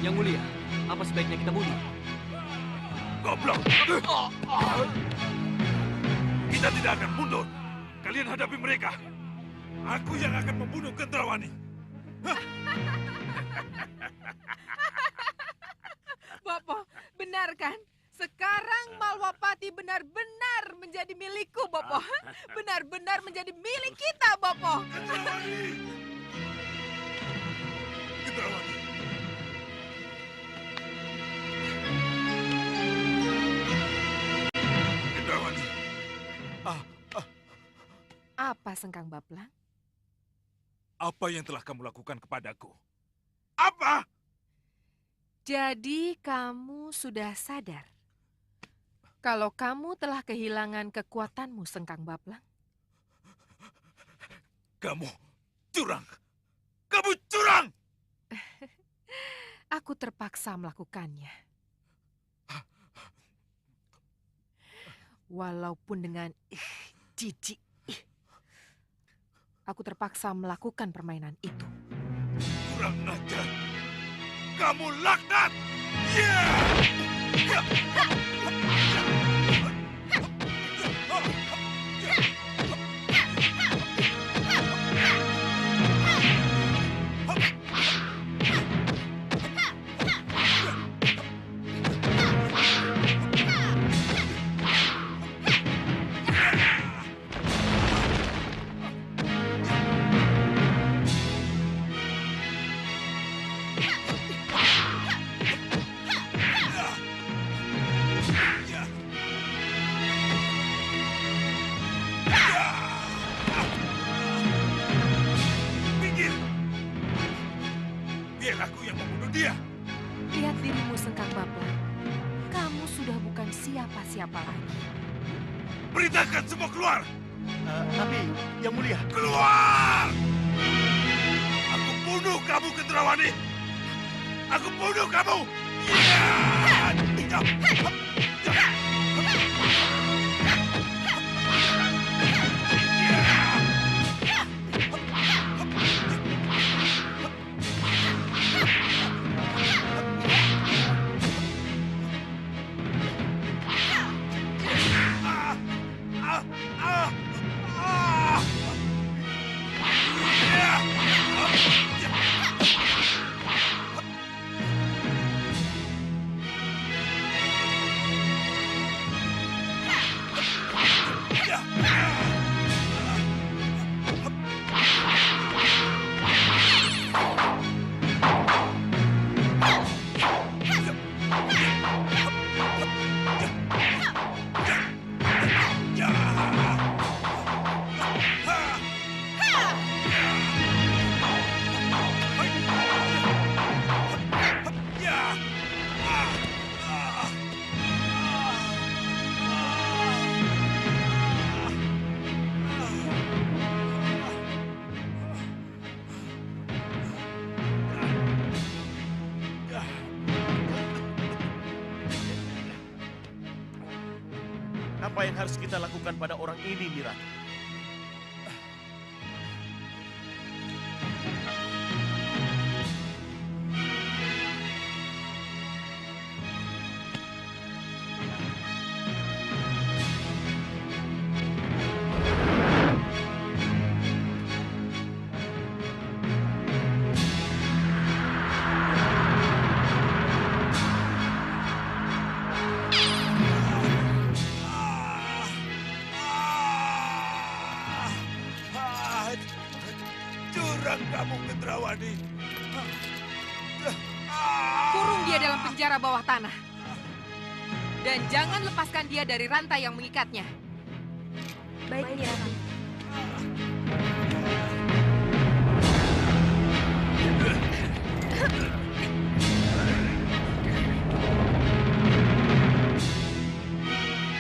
Yang mulia, apa sebaiknya kita bunuh? Goblok! Kita tidak akan mundur. Kalian hadapi mereka. Aku yang akan membunuh Kendrawani. Bopo, benar kan? Sekarang Malwapati benar-benar menjadi milikku, Bopo. Benar-benar menjadi milik kita, Bopo. Kendrawani! Kendrawani! Kendrawani! Apa, Sengkang Baplang? Apa yang telah kamu lakukan kepadaku? Apa? Jadi kamu sudah sadar kalau kamu telah kehilangan kekuatanmu, Sengkang Baplang? Kamu curang! Kamu curang! Aku terpaksa melakukannya. Walaupun dengan jijik. Aku terpaksa melakukan permainan itu. Kurang ajar! Kamu laknat! Yeah! Biar aku yang membunuh dia. Lihat dirimu, Sengkang Baplang. Kamu sudah bukan siapa-siapa lagi. Perintahkan semua keluar. Tapi, Yang Mulia. Keluar! Aku bunuh kamu, Kendrawani. Aku bunuh kamu. Apa yang harus kita lakukan pada orang ini, Nyi Ratu? Curang kamu, Kendrawani. Kurung dia dalam penjara bawah tanah. Dan jangan lepaskan dia dari rantai yang mengikatnya. Baik, Nyi Ratu.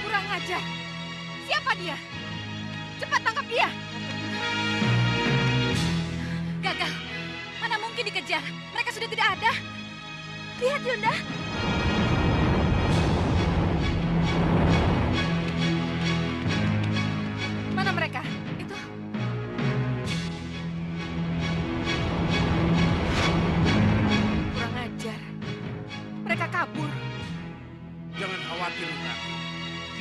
Kurang ajar. Siapa dia? Cepat tangkap dia. Gagal. Mana mungkin dikejar? Mereka sudah tidak ada. Lihat, Yunda. Mana mereka? Itu. Kurang ajar. Mereka kabur. Jangan khawatir, Ratu.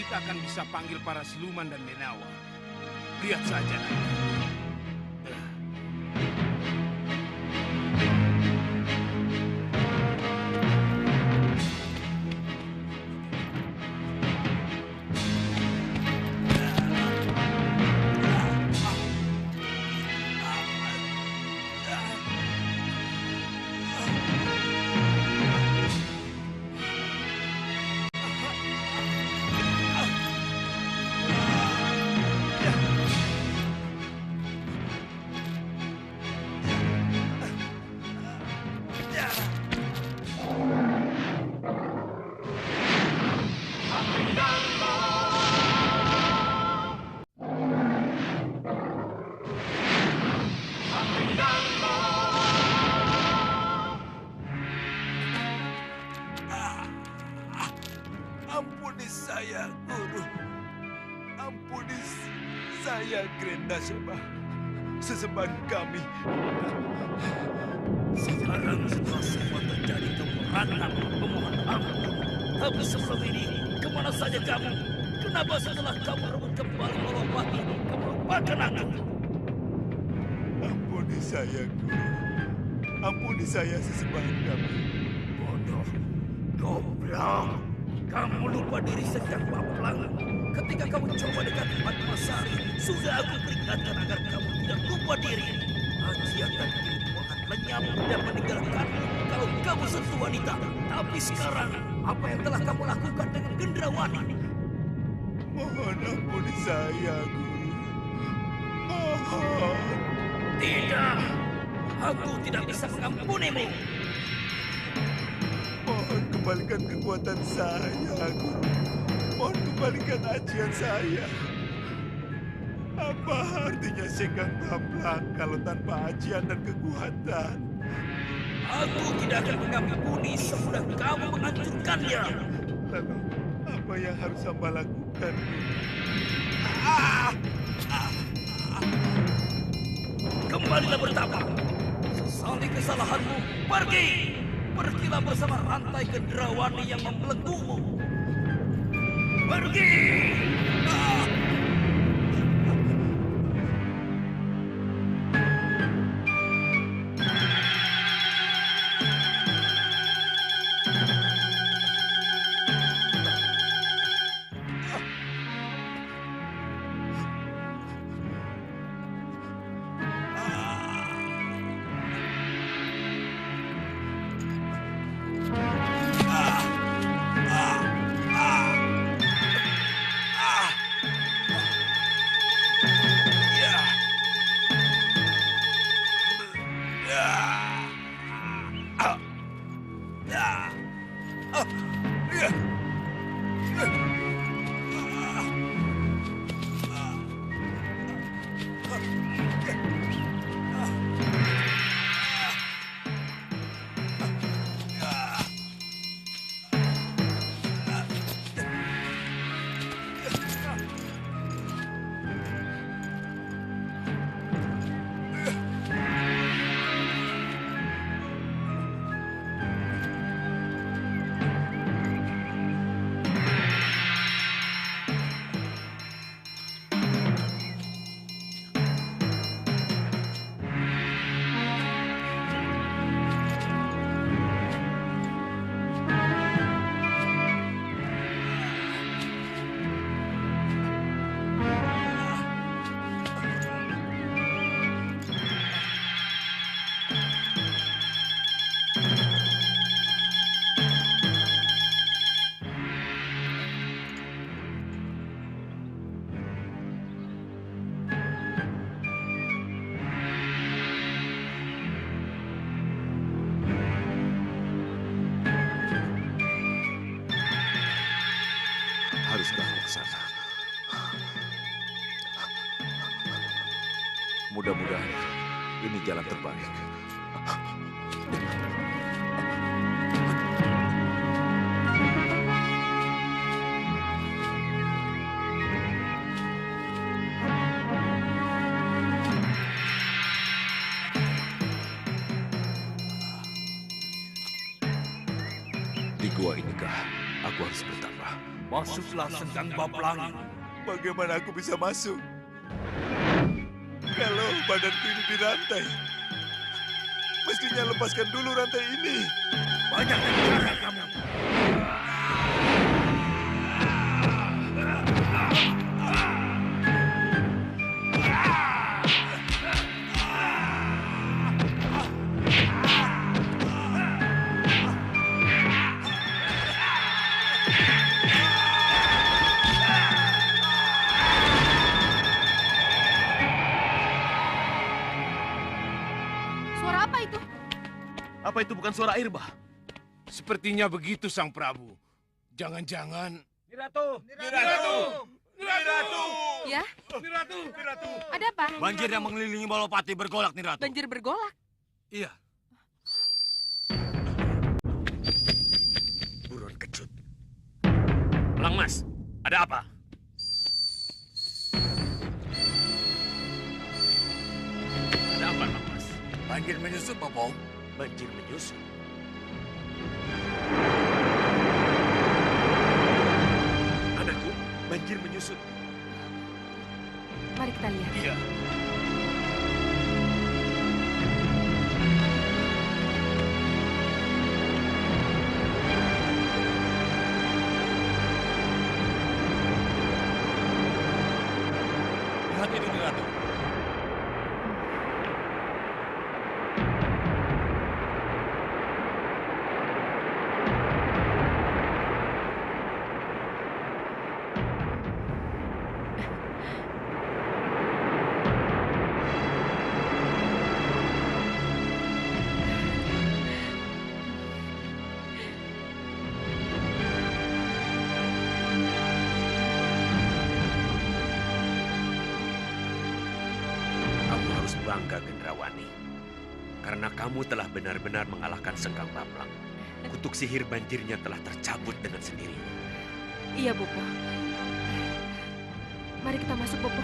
Kita akan bisa panggil para siluman dan Menawa. Lihat saja nanti. Ampuni saya, Guru. Ampuni saya, Grenda Seba. Sesembahan kami. Sekarang setelah semua terjadi kamu rantang memohon ampun. Tapi sebelum ini, kemana saja kamu? Kenapa setelah kamu rebut kembali Malawati, kamu lupakan aku? Ampuni saya, Guru. Ampuni saya, sesembahan kami. Bodoh, goblok. Kamu lupa diri sejak Baplang. Ketika kamu coba dekati Padmasari, sudah aku peringatkan agar kamu tidak lupa diri. Ajian dan ilmu akan lenyap dan meninggalkanmu kalau kamu sentuh wanita. Tapi sekarang, apa yang telah kamu lakukan dengan Gendrawani? Mohon ampuni saya, Guru. Mohon. Tidak, aku tidak bisa mengampunimu. Mohon kembalikan kekuatan saya, Guru. Mohon kembalikan ajian saya. Apa artinya Senggang Baplang kalau tanpa ajian dan kekuatan? Aku tidak akan mengampuni semudah kamu menghancurkannya. Lalu, apa yang harus hamba lakukan? Kembalilah bertapa. Sesali kesalahanmu, pergi. Pergilah bersama rantai Gendrawani yang membelenggumu. Pergi! Mudah-mudahan ini jalan terbaik. Di gua inikah aku harus bertambah. Masuklah Sengkang Baplangi. Bagaimana aku bisa masuk? Kalau badanku ini dirantai. Mestinya lepaskan dulu rantai ini. Banyak cara kamu. Suara apa itu? Apa itu bukan suara air bah? Sepertinya begitu, Sang Prabu. Jangan-jangan... Niratu! Niratu! Niratu! Ya, Niratu! Niratu! ada apa? Banjir yang mengelilingi Malwapati bergolak nih, Ratu. Banjir bergolak. Iya. Buron kecut. Elang Mas, ada apa? Ada apa, Elang Mas? Banjir menyusup, Bopo. Banjir menyusup. Anakku, banjir menyusup. Mari kita lihat. Iya. Lihat itu, Ratu. Kamu harus bangga, Gendrawani. Karena kamu telah benar-benar mengalahkan Sengkang Baplang. Kutuk sihir banjirnya telah tercabut dengan sendirinya. Iya, Bopo. Mari kita masuk, Bopo.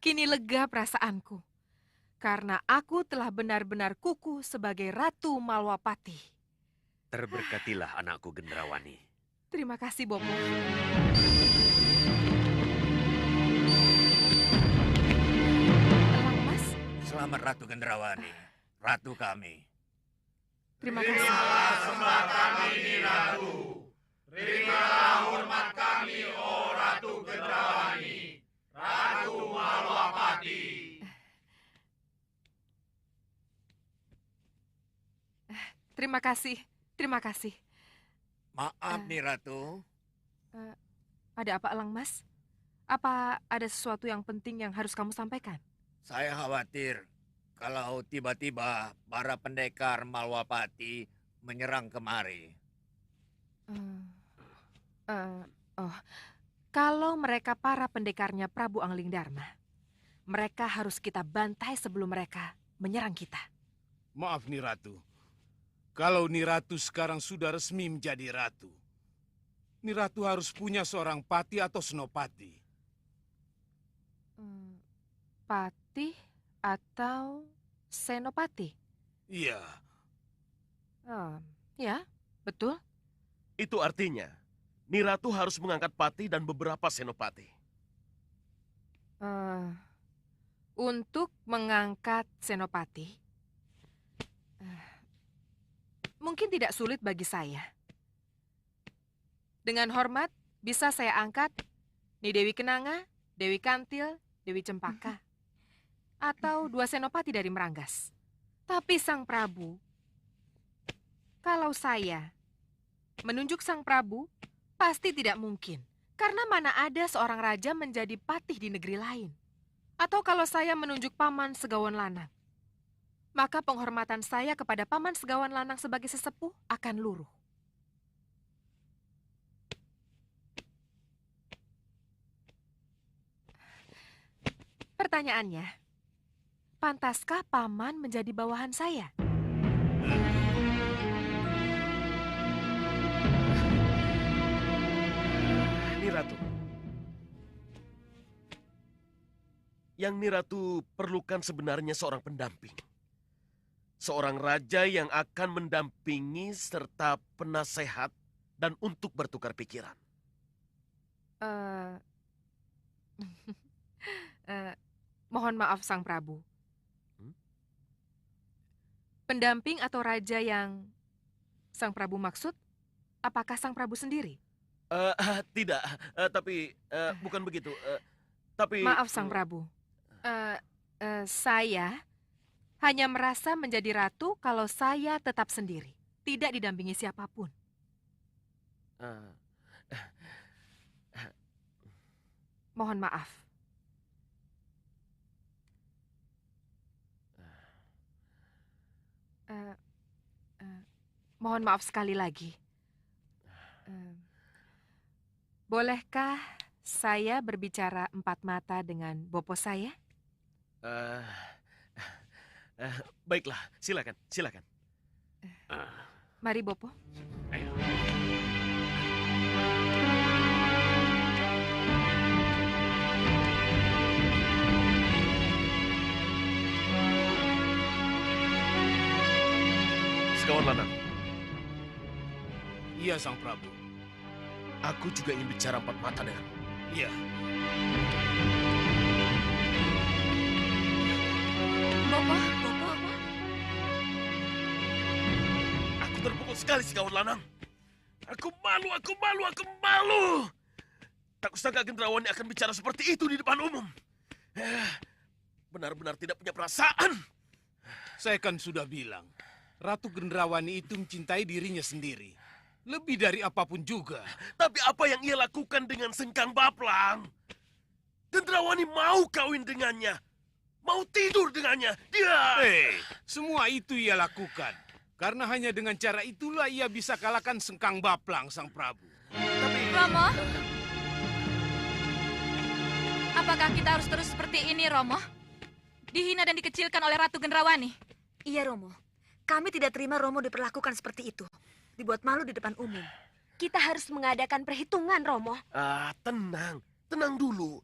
Kini lega perasaanku, karena aku telah benar-benar kukuh sebagai Ratu Malwapati. Terberkatilah anakku Gendrawani. Terima kasih, Bopo. Elang Mas, Selamat Ratu Gendrawani. Ratu kami. terima kasih. Terima kasih, terima kasih. Maaf nih Ratu. Ada apa, Elang Mas? Apa ada sesuatu yang penting yang harus kamu sampaikan? Saya khawatir kalau tiba-tiba para pendekar Malwapati menyerang kemari. Kalau mereka para pendekarnya Prabu Angling Dharma, mereka harus kita bantai sebelum mereka menyerang kita. Maaf nih Ratu. Kalau Niratu sekarang sudah resmi menjadi ratu, Niratu harus punya seorang pati atau senopati. Pati atau senopati? Iya. Ya, betul. Itu artinya, Niratu harus mengangkat pati dan beberapa senopati. Untuk mengangkat senopati, mungkin tidak sulit bagi saya. Dengan hormat, bisa saya angkat Ni Dewi Kenanga, Dewi Kantil, Dewi Cempaka. Atau 2 senopati dari Meranggas. Tapi Sang Prabu, kalau saya menunjuk Sang Prabu, pasti tidak mungkin. Karena mana ada seorang raja menjadi patih di negeri lain. Atau kalau saya menunjuk Paman Segawan Lanang, maka penghormatan saya kepada Paman Segawan Lanang sebagai sesepuh akan luruh. Pertanyaannya, pantaskah Paman menjadi bawahan saya? Niratu. Yang Niratu perlukan sebenarnya seorang pendamping. Seorang raja yang akan mendampingi serta penasehat dan untuk bertukar pikiran. Mohon maaf Sang Prabu. Pendamping atau raja yang Sang Prabu maksud, apakah Sang Prabu sendiri? Tidak, tapi bukan begitu. Tapi Maaf Sang Prabu. Saya hanya merasa menjadi ratu kalau saya tetap sendiri, tidak didampingi siapapun. Mohon maaf. Mohon maaf sekali lagi. Bolehkah saya berbicara empat mata dengan bopo saya? Baiklah, silakan, silakan. Mari bopo. Ayo. Segawan Lanang, Iya, Sang Prabu. aku juga ingin bicara empat mata denganmu. Iya. Bopo. Aku terpukul sekali, Segawan Lanang. Aku malu. Tak kusangka Gendrawani akan bicara seperti itu di depan umum. Benar-benar tidak punya perasaan. Saya kan sudah bilang, Ratu Gendrawani itu mencintai dirinya sendiri. Lebih dari apapun juga. Tapi apa yang ia lakukan dengan Sengkang Baplang? Gendrawani mau kawin dengannya. Mau tidur dengannya. Dia... Semua itu ia lakukan. Karena hanya dengan cara itulah ia bisa kalahkan Sengkang Baplang, Sang Prabu. Romo? Apakah kita harus terus seperti ini, Romo? Dihina dan dikecilkan oleh Ratu Gendrawani? Iya, Romo. Kami tidak terima Romo diperlakukan seperti itu. Dibuat malu di depan umum. Kita harus mengadakan perhitungan, Romo. Tenang dulu.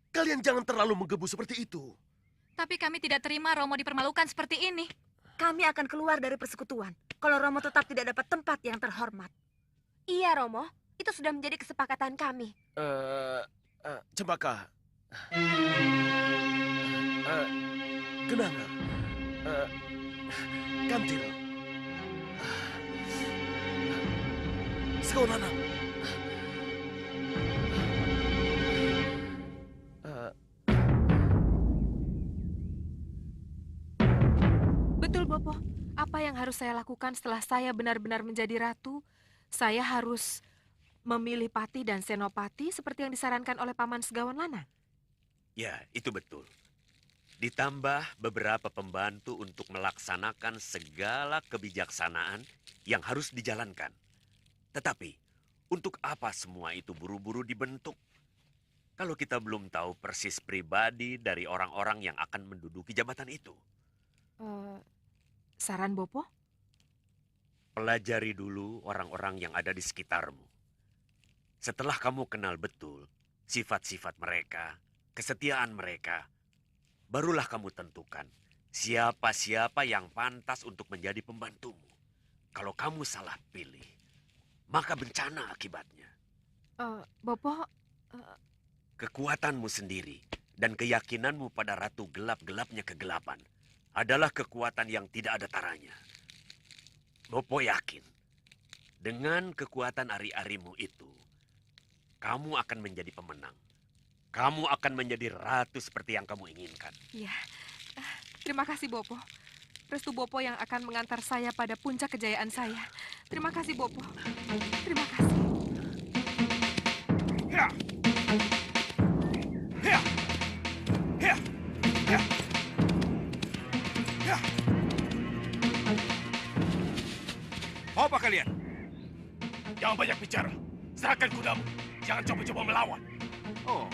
Kalian jangan terlalu menggebu seperti itu. Tapi kami tidak terima Romo dipermalukan seperti ini. Kami akan keluar dari persekutuan kalau Romo tetap tidak dapat tempat yang terhormat. Iya, Romo. Itu sudah menjadi kesepakatan kami. Cempaka. Kenanga. Kantil. Segawan Lanang. Betul, Bopo. Apa yang harus saya lakukan setelah saya benar-benar menjadi ratu? Saya harus memilih pati dan senopati seperti yang disarankan oleh Paman Segawan Lanang. Ya, itu betul. Ditambah beberapa pembantu untuk melaksanakan segala kebijaksanaan yang harus dijalankan. Tetapi, untuk apa semua itu buru-buru dibentuk? Kalau kita belum tahu persis pribadi dari orang-orang yang akan menduduki jabatan itu. Saran Bopo? Pelajari dulu orang-orang yang ada di sekitarmu. Setelah kamu kenal betul sifat-sifat mereka, kesetiaan mereka, barulah kamu tentukan siapa-siapa yang pantas untuk menjadi pembantumu. Kalau kamu salah pilih, maka bencana akibatnya. Bopo... Kekuatanmu sendiri dan keyakinanmu pada ratu gelap-gelapnya kegelapan adalah kekuatan yang tidak ada taranya. Bopo yakin, dengan kekuatan ari-arimu itu, kamu akan menjadi pemenang. Kamu akan menjadi ratu seperti yang kamu inginkan. Ya, terima kasih Bopo. Restu Bopo yang akan mengantar saya pada puncak kejayaan saya. Terima kasih Bopo. Terima kasih. Mau apa kalian? Jangan banyak bicara. Serahkan kudamu. Jangan coba-coba melawan. Oh,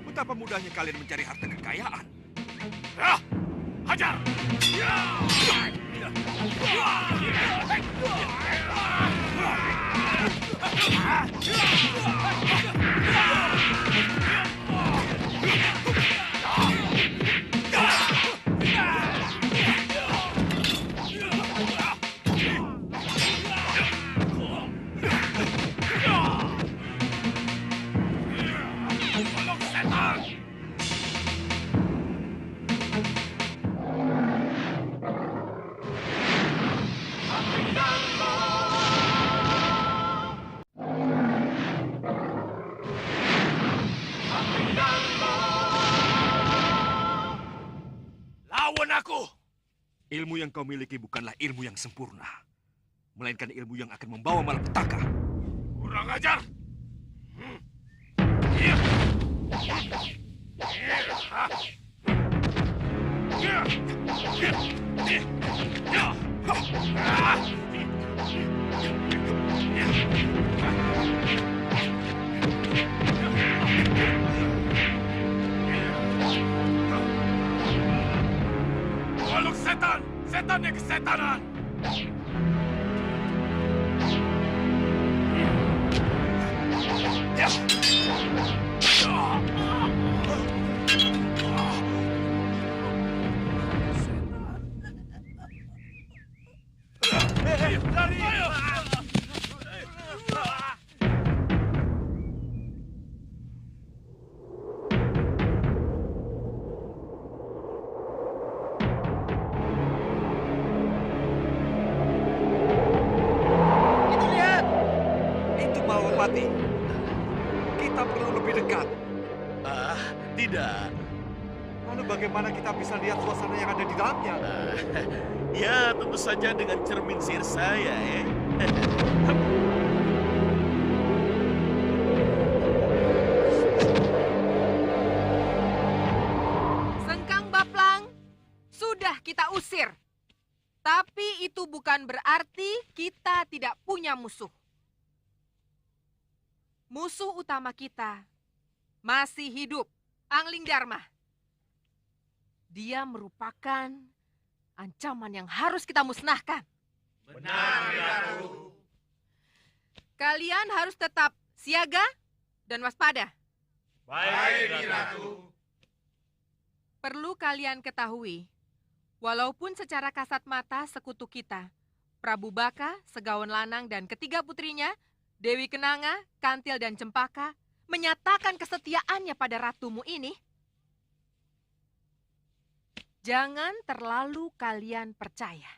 betapa mudahnya kalian mencari harta kekayaan. Hajar! Lawan aku! Ilmu yang kau miliki bukanlah ilmu yang sempurna, melainkan ilmu yang akan membawa malapetaka. Kurang ajar! Makhluk setan! Setan yang kesetanan! Itu Malwapati. Kita perlu lebih dekat. Tidak. Lalu bagaimana kita bisa lihat suasana yang ada di dalamnya? Ya, tentu saja dengan cermin sihir saya, ya. Sengkang Baplang, sudah kita usir. Tapi itu bukan berarti kita tidak punya musuh. Musuh utama kita masih hidup, Angling Dharma. Dia merupakan ancaman yang harus kita musnahkan. Benar, Ratu. Kalian harus tetap siaga dan waspada. Baik, Ratu. Perlu kalian ketahui, walaupun secara kasat mata sekutu kita, Prabu Baka, Segawan Lanang, dan ketiga putrinya, Dewi Kenanga, Kantil, dan Cempaka, menyatakan kesetiaannya pada ratumu ini, jangan terlalu kalian percaya.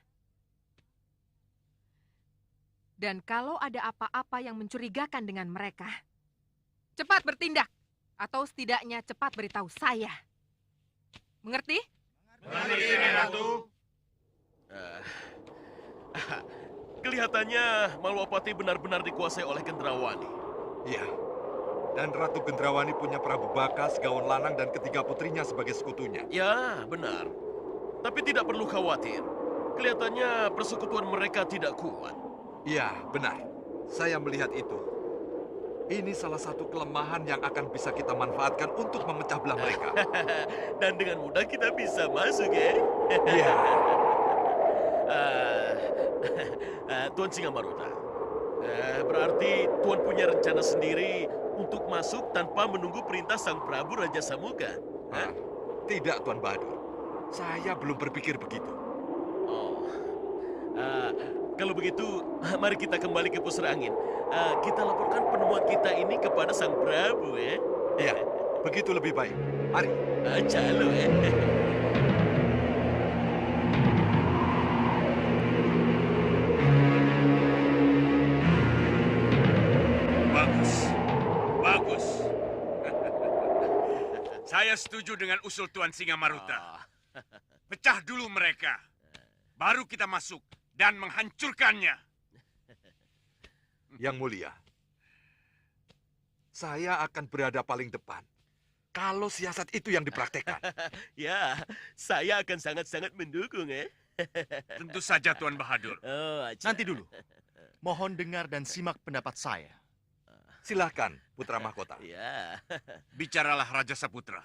Dan kalau ada apa-apa yang mencurigakan dengan mereka, cepat bertindak, atau setidaknya cepat beritahu saya. Mengerti? Mengerti, Ratu. Kelihatannya Malwapati benar-benar dikuasai oleh Gendrawani. Iya. Dan Ratu Gendrawani punya Prabu Baka, Segawan Lanang, dan ketiga putrinya sebagai sekutunya. Ya, benar. Tapi tidak perlu khawatir. Kelihatannya persekutuan mereka tidak kuat. Iya, benar. Saya melihat itu. Ini salah satu kelemahan yang akan bisa kita manfaatkan untuk memecah belah mereka. Dan dengan mudah kita bisa masuk, ya? Iya. Tuan Singamaruta, berarti Tuan punya rencana sendiri untuk masuk tanpa menunggu perintah Sang Prabu Raja Samuka? Tidak, Tuan Bahadur. Saya belum berpikir begitu. Oh, kalau begitu, mari kita kembali ke pusar angin. Kita laporkan penemuan kita ini kepada Sang Prabu, ya? Iya, begitu lebih baik. Mari. Calo, ya? Bagus. Bagus. Saya setuju dengan usul Tuan Singamaruta. Pecah dulu mereka. Baru kita masuk dan menghancurkannya. Yang mulia, saya akan berada paling depan. Kalau siasat itu yang dipraktekkan. Ya, saya akan sangat-sangat mendukung, ya. Tentu saja, Tuan Bahadur. Oh, Nanti dulu. Mohon dengar dan simak pendapat saya. Silahkan, Putra Mahkota. Ya. Bicaralah Raja Saputra.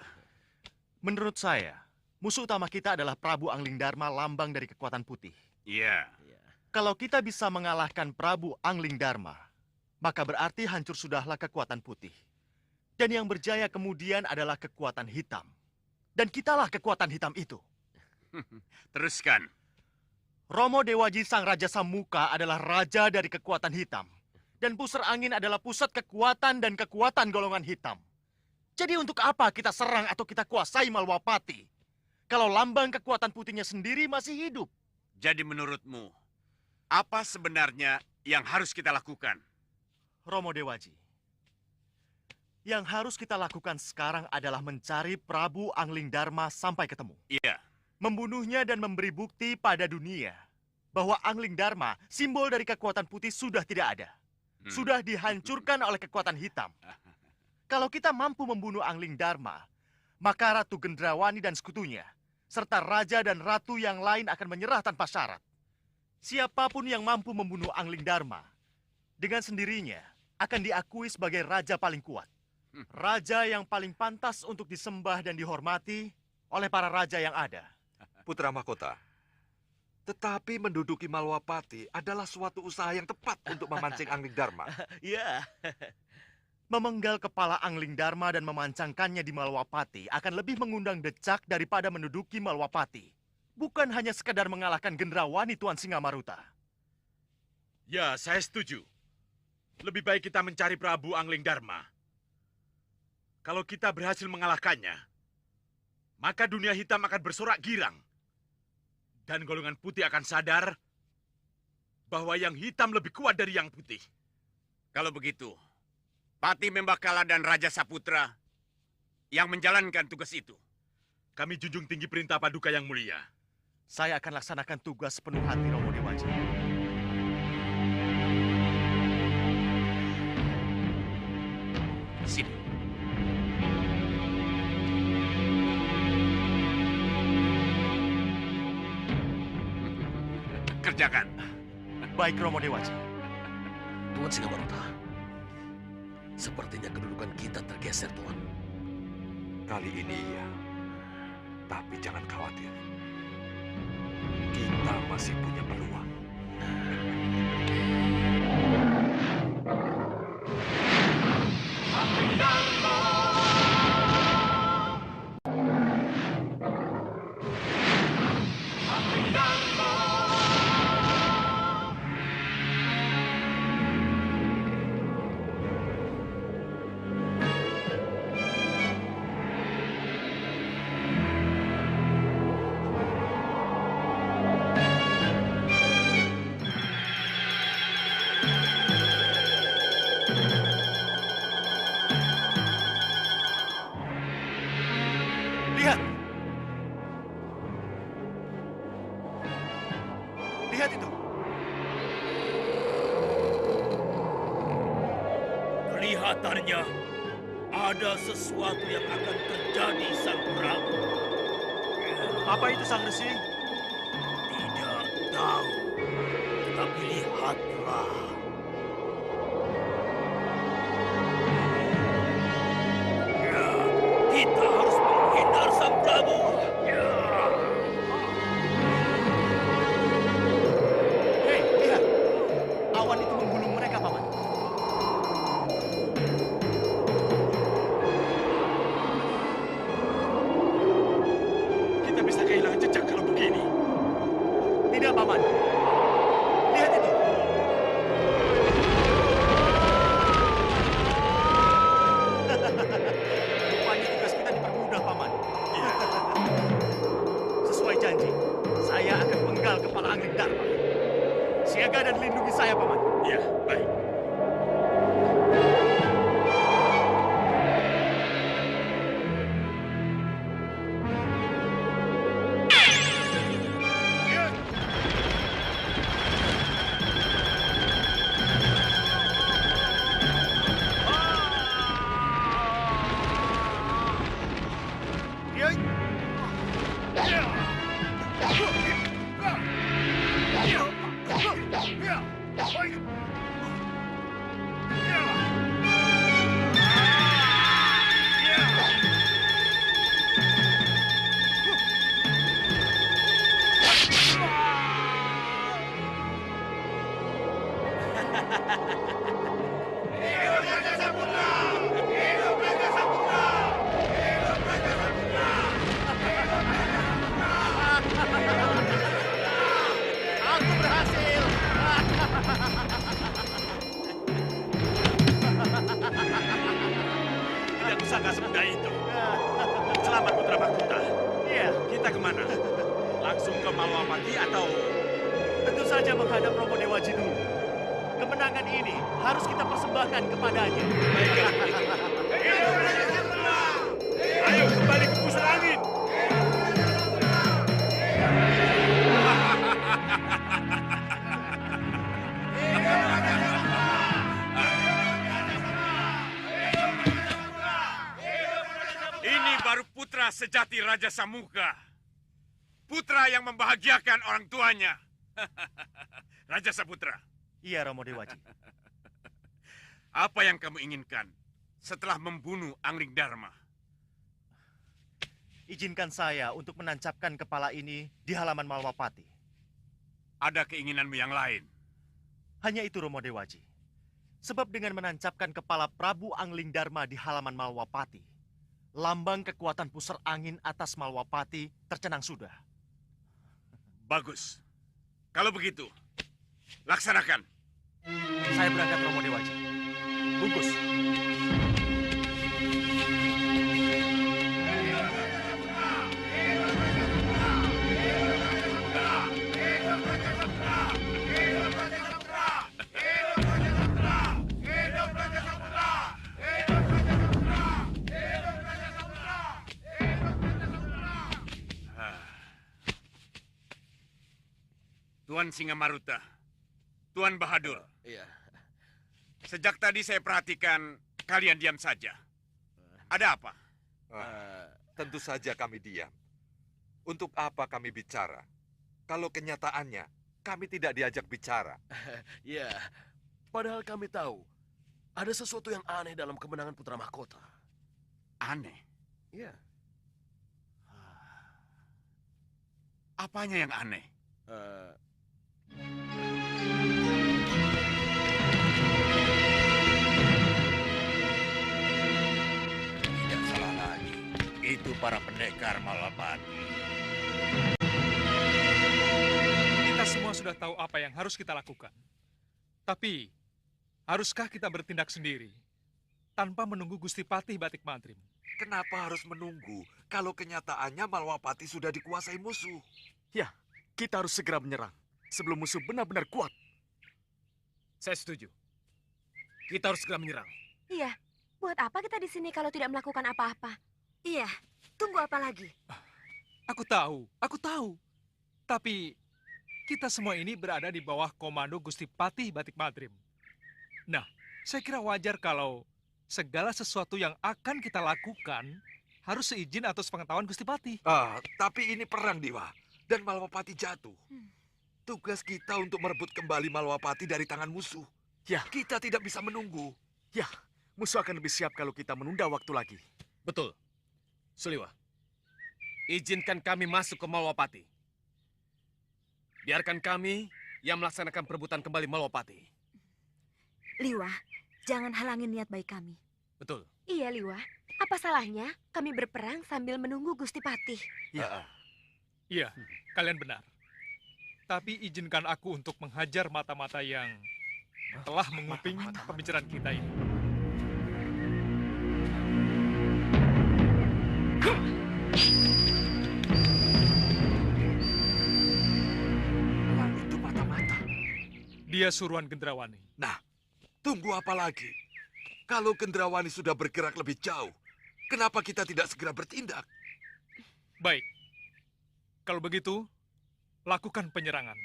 Menurut saya, musuh utama kita adalah Prabu Angling Dharma, lambang dari kekuatan putih. Iya. Kalau kita bisa mengalahkan Prabu Angling Dharma, maka berarti hancur sudahlah kekuatan putih. Dan yang berjaya kemudian adalah kekuatan hitam. Dan kitalah kekuatan hitam itu. Teruskan. Romo Dewaji Sang Raja Samuka adalah raja dari kekuatan hitam. Dan pusar angin adalah pusat kekuatan dan kekuatan golongan hitam. Jadi untuk apa kita serang atau kita kuasai Malwapati? Kalau lambang kekuatan putihnya sendiri masih hidup. Jadi menurutmu, apa sebenarnya yang harus kita lakukan? Romo Dewaji, yang harus kita lakukan sekarang adalah mencari Prabu Angling Dharma sampai ketemu. Iya. Membunuhnya dan memberi bukti pada dunia bahwa Angling Dharma, simbol dari kekuatan putih, sudah tidak ada. Sudah dihancurkan oleh kekuatan hitam. Kalau kita mampu membunuh Angling Dharma, maka Ratu Gendrawani dan sekutunya, serta raja dan ratu yang lain akan menyerah tanpa syarat. Siapapun yang mampu membunuh Angling Dharma, dengan sendirinya akan diakui sebagai raja paling kuat. Raja yang paling pantas untuk disembah dan dihormati oleh para raja yang ada. Putra Mahkota, tetapi menduduki Malwapati adalah suatu usaha yang tepat untuk memancing Angling Dharma. Iya. Memenggal kepala Angling Dharma dan memancangkannya di Malwapati akan lebih mengundang decak daripada menduduki Malwapati. Bukan hanya sekedar mengalahkan Gendrawani Tuan Singamaruta. Ya, saya setuju. Lebih baik kita mencari Prabu Angling Dharma. Kalau kita berhasil mengalahkannya, maka dunia hitam akan bersorak girang. Dan golongan putih akan sadar bahwa yang hitam lebih kuat dari yang putih. Kalau begitu, Pati Membakala dan Raja Saputra yang menjalankan tugas itu. Kami junjung tinggi perintah Paduka yang mulia. Saya akan laksanakan tugas sepenuh hati, Romo Dewaji. Sini. Kerjakan. Baik, Romo Dewaji. Tuan Singamaruta, sepertinya kedudukan kita tergeser, Tuan. Kali ini iya. Tapi jangan khawatir. Kita masih punya peluang. Lihat! Lihat itu! Kelihatannya ada sesuatu yang akan terjadi, Sang Prabu. Apa itu, Sang Resi? Tidak tahu, tapi lihatlah. Ya, kita harus menghindar, Sang Prabu. Ya. Hei, lihat! Awan itu membunuh mereka, Paman. Kita bisa kehilangan jejak kalau begini. Tidak, Paman. Lihat itu! Rupanya tugas kita dipermudah, Paman. Sesuai janji, saya akan penggal kepala Angling Dharma. Siaga dan lindungi saya, Paman. Ya, baik. Aku berhasil. Tidak kusangka semudah itu. Selamat Putra Mahkota. Iya, Kita kemana? Langsung ke Malwapati atau... tentu saja menghadap Romo Dewaji dulu. Kemenangan ini harus kita persembahkan kepadanya. Ayo kembali ke pusat angin. Ini baru putra sejati Raja Samuka. Putra yang membahagiakan orang tuanya. Raja Saputra, Iya, Romo Dewaji. apa yang kamu inginkan setelah membunuh Angling Dharma? Izinkan saya untuk menancapkan kepala ini di halaman Malwapati. Ada keinginanmu yang lain? Hanya itu, Romo Dewaji. Sebab dengan menancapkan kepala Prabu Angling Dharma di halaman Malwapati, lambang kekuatan pusar angin atas Malwapati tercenang sudah. Bagus. Kalau begitu, laksanakan. Saya berangkat, Romo Dewaji. Bungkus. Tuan Singamaruta, Tuan Bahadur. Iya. Sejak tadi saya perhatikan kalian diam saja. Ada apa? Tentu saja kami diam. Untuk apa kami bicara? Kalau kenyataannya, kami tidak diajak bicara. Ya, padahal kami tahu ada sesuatu yang aneh dalam kemenangan Putra Mahkota. Aneh? Iya. Apanya yang aneh? Tidak salah lagi. Itu para pendekar Malwapati. Kita semua sudah tahu apa yang harus kita lakukan. Tapi, haruskah kita bertindak sendiri tanpa menunggu Gusti Patih Batik Mantrim? Kenapa harus menunggu kalau kenyataannya Malwapati sudah dikuasai musuh? Ya, kita harus segera menyerang sebelum musuh benar-benar kuat. Saya setuju. Kita harus segera menyerang. Iya, buat apa kita di sini kalau tidak melakukan apa-apa? Iya, tunggu apa lagi? Aku tahu. Tapi, kita semua ini berada di bawah komando Gusti Patih Batik Mantrim. Nah, saya kira wajar kalau segala sesuatu yang akan kita lakukan harus seizin atau sepengetahuan Gusti Patih. Tapi ini perang, Dewa. Dan Malwapati jatuh. Tugas kita untuk merebut kembali Malwapati dari tangan musuh. Ya, kita tidak bisa menunggu. Ya, musuh akan lebih siap kalau kita menunda waktu lagi. Betul. Suliwa, izinkan kami masuk ke Malwapati. Biarkan kami yang melaksanakan perebutan kembali Malwapati. Liwa, jangan halangi niat baik kami. Betul. Iya, Liwa. Apa salahnya kami berperang sambil menunggu Gusti Patih? Iya, kalian benar. Tapi izinkan aku untuk menghajar mata-mata yang telah menguping pembicaraan kita ini. Itu mata-mata. Dia suruhan Gendrawani. Nah, tunggu apa lagi? Kalau Gendrawani sudah bergerak lebih jauh, kenapa kita tidak segera bertindak? Baik. Kalau begitu, lakukan penyerangan.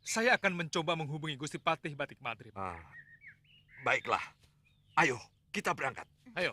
Saya akan mencoba menghubungi Gusti Patih Batik Mantrim. Baiklah. Ayo, kita berangkat. Ayo.